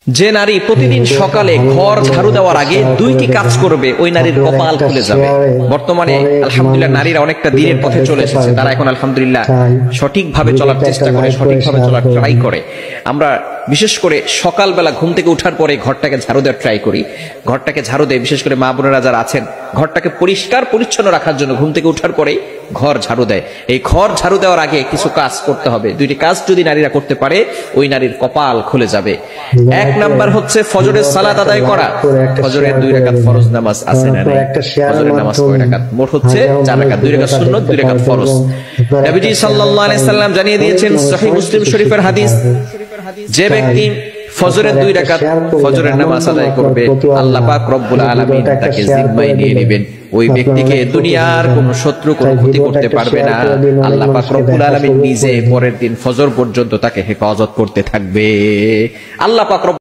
যে নারী প্রতিদিন সকালে ঘর ঝাড়ু দেওয়ার আগে দুইটি কাজ করবে ওই নারীর কপাল খুলে যাবে। বর্তমানে আলহামদুলিল্লাহ নারীরা অনেকটা দিনের পথে চলে এসেছে, তারা এখন আলহামদুলিল্লাহ সঠিকভাবে চলার চেষ্টা করে, সঠিকভাবে চলার ট্রাই করে। আমরা বিশেষ করে সকালবেলা ঘুম থেকে উঠার পরে ঘরটাকে ঝাড়ু দেওয়ার ট্রাই করি, ঘরটাকে ঝাড়ু দেয়। বিশেষ করে মা বোনেরা যারা আছেন ঘরটাকে পরিষ্কার পরিচ্ছন্ন রাখার জন্য ঘুম থেকে উঠার পরে ঘর ঝাড়ু দেয়। এই ঘর ঝাড়ু দেওয়ার আগে কিছু কাজ করতে হবে। দুইটি কাজ যদি নারীরা করতে পারে ওই নারীর কপাল খুলে যাবে। এক নাম্বার হচ্ছে ফজরের সালাত আদায় করা। ফজরের 2 রাকাত ফরজ নামাজ আছে না নাই? ফজরের নামাজ কয় রাকাত? মোট হচ্ছে 4 রাকাত, 2 রাকাত সুন্নাত, 2 রাকাত ফরজ। নবীজি সাল্লাল্লাহু আলাইহি সাল্লাম জানিয়ে দিয়েছেন, সহিহ মুসলিম শরীফের হাদিস, যে ব্যক্তি ফজরের 2 রাকাত ফজরের নামাজ আদায় করবে, আল্লাহ পাক রব্বুল আলামিন তাকে জিম্মায় নিয়ে নেবেন। ওই ব্যক্তিকে দুনিয়ার কোন শত্রু কোনো ক্ষতি করতে পারবে না। আল্লাহ পাক রব্বুল আলামিন নিজে পরের দিন ফজর পর্যন্ত তাকে হেফাজত করতে থাকবে। আল্লাহ পাক